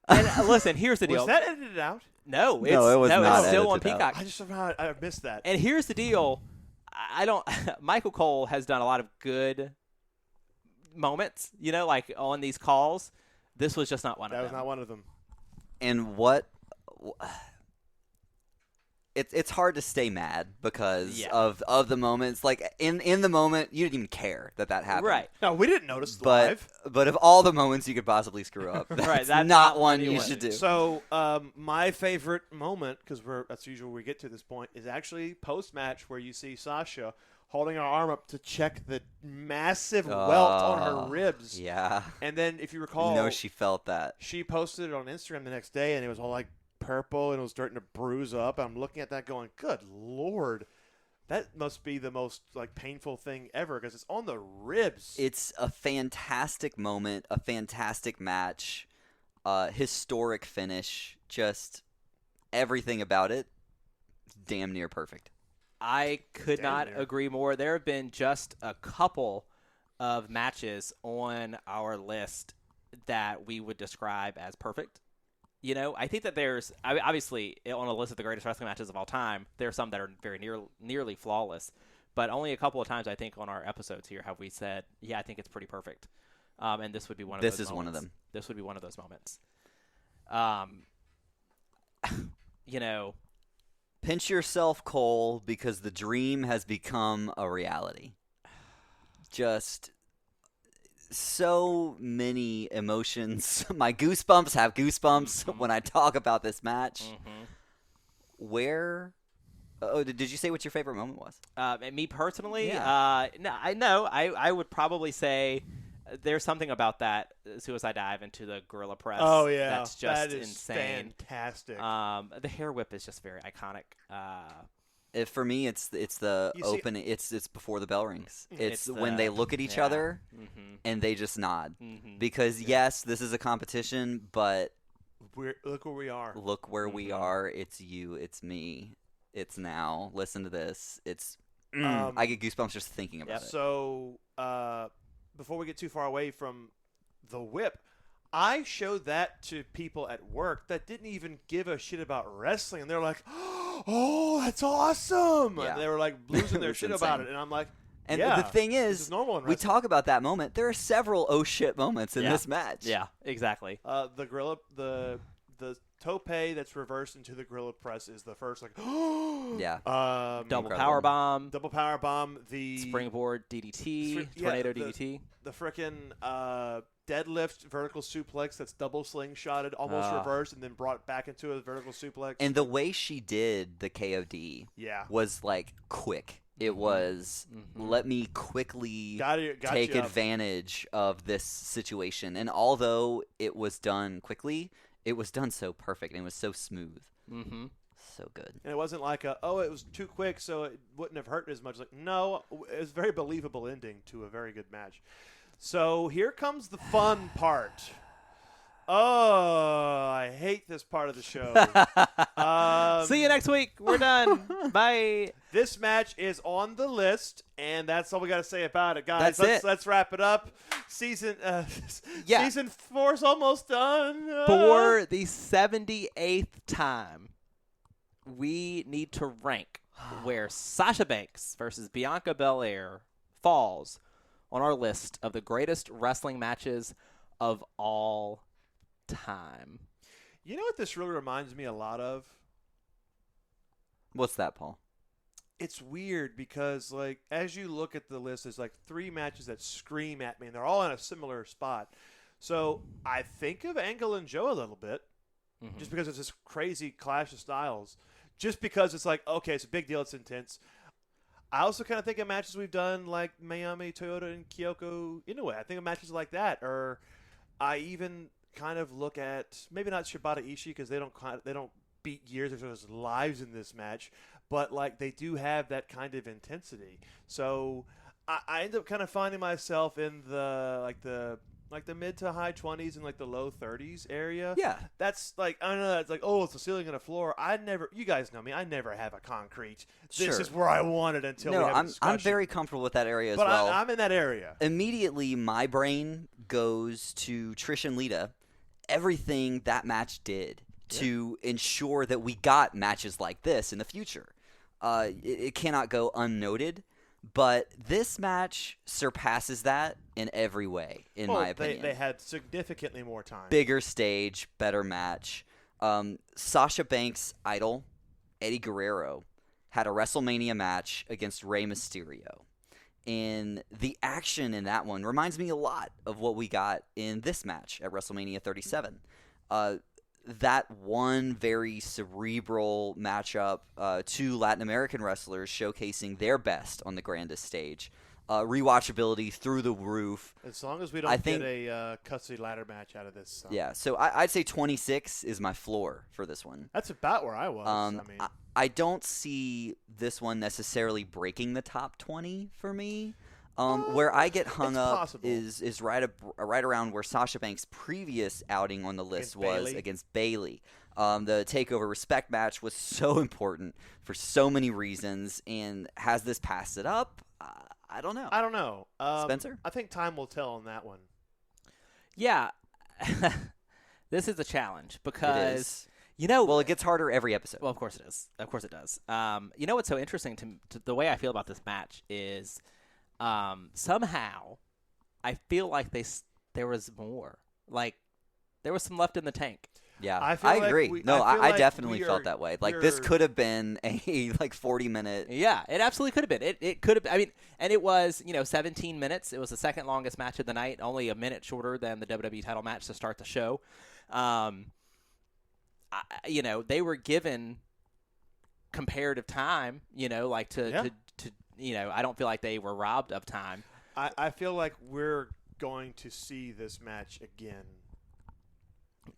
And listen, here's the deal. Was that edited out? No, it was not it's still on edited Peacock. out. I missed that. And here's the deal. Michael Cole has done a lot of good moments, like on these calls. This was just not one of them. That was not one of them. And it's hard to stay mad because of the moments. Like in the moment, you didn't even care that happened. Right. No, we didn't notice live. But of all the moments you could possibly screw up, that's not one you should do. So my favorite moment, because that's usually where we get to this point, is actually post-match where you see Sasha holding her arm up to check the massive welt on her ribs. Yeah. And then, if you recall, she felt that. She posted it on Instagram the next day, and it was all like purple, and it was starting to bruise up. I'm looking at that going, good Lord. That must be the most painful thing ever because it's on the ribs. It's a fantastic moment, a fantastic match, historic finish, just everything about it, damn near perfect. I could not agree more. There have been just a couple of matches on our list that we would describe as perfect. I think that there's obviously on a list of the greatest wrestling matches of all time, there are some that are very nearly flawless. But only a couple of times, I think, on our episodes here have we said, yeah, I think it's pretty perfect. And this would be one of those moments. This is one of them. This would be one of those moments. You know. Pinch yourself, Cole, because the dream has become a reality. Just so many emotions. My goosebumps have goosebumps when I talk about this match. Where... Oh, did you say what your favorite moment was? Me personally? Yeah. I would probably say there's something about that suicide dive into the gorilla press. Oh, yeah. That's just that is insane. Fantastic. The hair whip is just very iconic. For me, it's the open. It's before the bell rings. It's when they look at each other and they just nod. Because yes, this is a competition, but look where we are. Look where we are. It's you. It's me. It's now. Listen to this. It's. I get goosebumps just thinking about it. So before we get too far away from the whip, I showed that to people at work that didn't even give a shit about wrestling, and they're like, "Oh, that's awesome!" Yeah. And they were like losing their shit about it, and I'm like, and yeah, the thing is normal in we wrestling. talk about that moment. There are several oh shit moments in this match. Yeah, exactly. The gorilla, the tope that's reversed into the gorilla press is the first, like, yeah, double power bomb, the springboard DDT, tornado DDT, the frickin' deadlift vertical suplex that's double slingshotted, almost reversed, and then brought back into a vertical suplex. And the way she did the KOD was like quick. It was let me quickly take advantage of this situation. And although it was done quickly, it was done so perfect and it was so smooth. So good. And it wasn't like it was too quick, so it wouldn't have hurt as much. Like, no, it was a very believable ending to a very good match. So here comes the fun part. Oh, I hate this part of the show. See you next week. We're done. Bye. This match is on the list, and that's all we got to say about it, guys. Let's wrap it up. Season 4's almost done. For the 78th time, we need to rank where Sasha Banks versus Bianca Belair falls on our list of the greatest wrestling matches of all time. You know what this really reminds me a lot of? What's that, Paul? It's weird because, like, as you look at the list, there's like 3 matches that scream at me, and they're all in a similar spot. So I think of Angle and Joe a little bit, just because it's this crazy clash of styles. Just because it's like, okay, it's a big deal, it's intense. I also kind of think of matches we've done like Miami, Toyota, and Kyoko Inoue. I think of matches like that, or I even kind of look at maybe not Shibata Ishii because they don't beat years of his lives in this match, but like they do have that kind of intensity. So I end up kind of finding myself in the mid to high 20s and like the low 30s area. Yeah. That's like, I don't know, it's like, oh, it's a ceiling and a floor. You guys know me, I never have a concrete. This is where I want it until we have a discussion. I'm very comfortable with that area as well. well. But I'm in that area. Immediately, my brain goes to Trish and Lita. Everything that match did to ensure that we got matches like this in the future. It cannot go unnoted. But this match surpasses that in every way, in my opinion. They had significantly more time. Bigger stage, better match. Sasha Banks' idol, Eddie Guerrero, had a WrestleMania match against Rey Mysterio. And the action in that one reminds me a lot of what we got in this match at WrestleMania 37. That one very cerebral matchup, 2 Latin American wrestlers showcasing their best on the grandest stage. Rewatchability through the roof. As long as we don't get a custody ladder match out of this. So. Yeah, so I'd say 26 is my floor for this one. That's about where I was. I don't see this one necessarily breaking the top 20 for me. Where I get hung up is right around where Sasha Banks' previous outing on the list was against Bayley. The TakeOver Respect match was so important for so many reasons, and has this passed it up? I don't know. Spenser? I think time will tell on that one. Yeah. This is a challenge because Well, it gets harder every episode. Well, of course it is. Of course it does. You know what's so interesting to the way I feel about this match is somehow I feel like there was more. Like there was some left in the tank. Yeah, I agree. I definitely felt that way. Like this could have been a 40-minute. Yeah, it absolutely could have been. It could have. I mean, and it was 17 minutes. It was the second longest match of the night, only a minute shorter than the WWE title match to start the show. They were given comparative time. I don't feel like they were robbed of time. I feel like we're going to see this match again.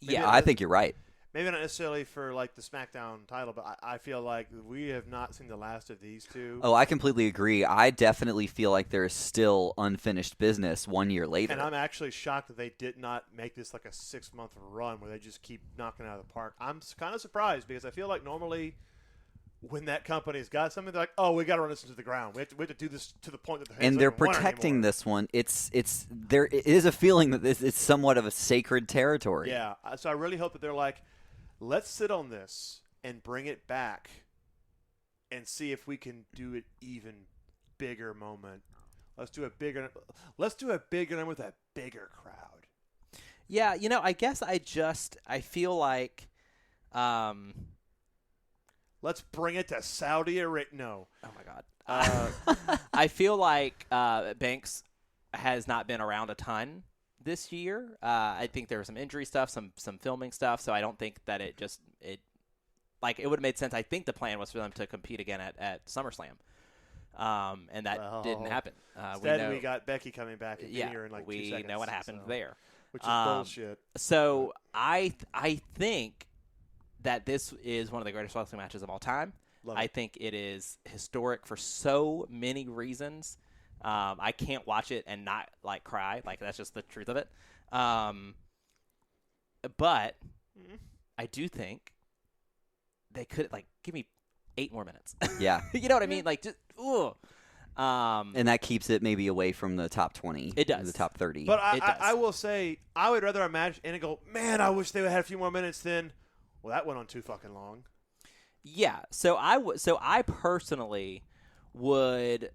I think you're right. Maybe not necessarily for like the Smackdown title, but I feel like we have not seen the last of these two. Oh, I completely agree. I definitely feel like there is still unfinished business 1 year later. And I'm actually shocked that they did not make this like a 6-month run where they just keep knocking it out of the park. I'm kind of surprised because I feel like normally when that company's got something, they're like, oh, we got to run this into the ground. We have to do this to the point that the fans and they're don't want it protecting anymore. this one. There is a feeling that it's somewhat of a sacred territory. Yeah, so I really hope that they're like, let's sit on this and bring it back and see if we can do an even bigger moment. Let's do a bigger number with a bigger crowd. Yeah, I guess I feel like let's bring it to Saudi Arabia. No. Oh my God. I feel like Banks has not been around a ton this year. I think there was some injury stuff, some filming stuff, so I don't think that it would have made sense. I think the plan was for them to compete again at SummerSlam. And that didn't happen. Instead, we got Becky coming back and beating her in like 2 seconds. We know what happened there. Which is bullshit. So I think that this is one of the greatest wrestling matches of all time. I think it is historic for so many reasons. I can't watch it and not cry. That's just the truth of it. But I do think they could give me 8 more minutes. Yeah. You know what I mean? And that keeps it maybe away from the top 20. It does. The top 30. But I will say, I would rather a match and go, man, I wish they would have had a few more minutes than, well, that went on too fucking long. Yeah. So I personally would.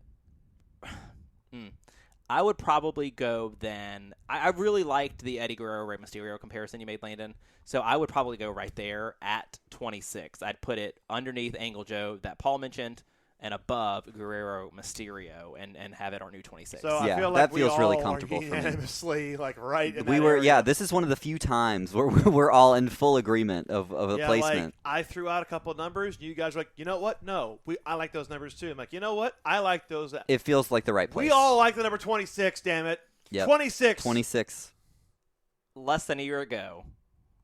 I would probably go then. I really liked the Eddie Guerrero Rey Mysterio comparison you made, Landon. So I would probably go right there at 26. I'd put it underneath Angle Joe that Paul mentioned and above Guerrero Mysterio and have it our new 26. So I feel like that feels really all comfortable are for me. unanimously right in We that were area. This is one of the few times where we're all in full agreement of the placement. I threw out a couple of numbers, and you guys were like, you know what? No, I like those numbers too. I'm like, you know what? I like those. It feels like the right place. We all like the number 26. Damn it, Yep. 26. Less than a year ago,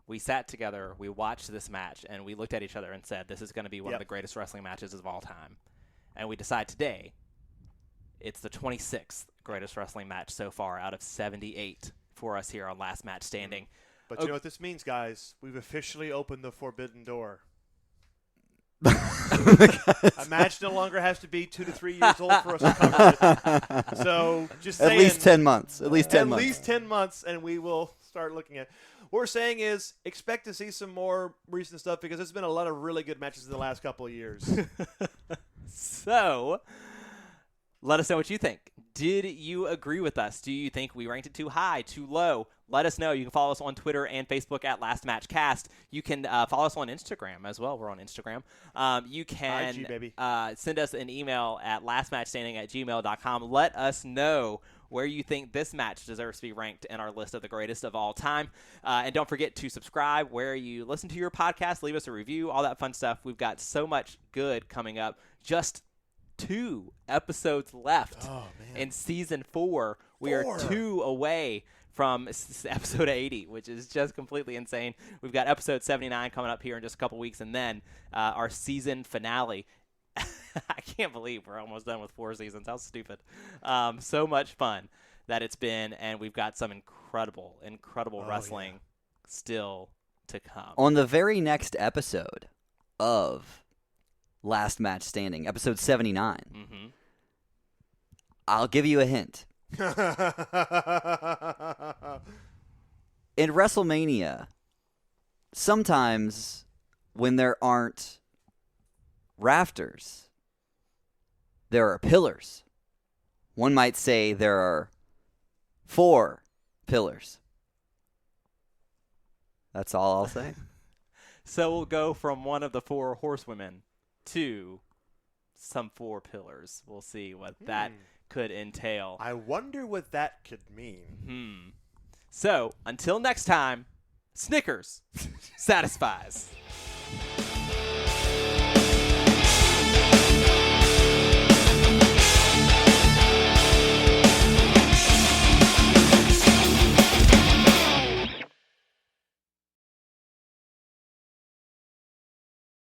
we sat together, we watched this match, and we looked at each other and said, this is going to be one of the greatest wrestling matches of all time. And we decide today it's the 26th greatest wrestling match so far out of 78 for us here on Last Match Standing. But you know what this means, guys? We've officially opened the forbidden door. A match no longer has to be 2 to 3 years old for us to cover it. So just saying, at least 10 months. At least 10 months. At least 10 months, and we will start looking at. What we're saying is expect to see some more recent stuff because there's been a lot of really good matches in the last couple of years. So, let us know what you think. Did you agree with us? Do you think we ranked it too high, too low? Let us know. You can follow us on Twitter and Facebook at Last Match Cast. You can follow us on Instagram as well. We're on Instagram. You can IG, baby. Send us an email at lastmatchstanding@gmail.com. Let us know where you think this match deserves to be ranked in our list of the greatest of all time. And don't forget to subscribe where you listen to your podcast. Leave us a review, all that fun stuff. We've got so much good coming up. Just 2 episodes left in Season 4. We are 2 away from episode 80, which is just completely insane. We've got episode 79 coming up here in just a couple weeks, and then our season finale. I can't believe we're almost done with 4 seasons. How stupid. So much fun that it's been, and we've got some incredible wrestling still to come. On the very next episode of Last Match Standing, episode 79, I'll give you a hint. In WrestleMania, sometimes when there aren't rafters, there are pillars. One might say there are 4 pillars. That's all I'll say. So we'll go from one of the 4 horsewomen to some 4 pillars. We'll see what that could entail. I wonder what that could mean. So until next time, Snickers satisfies.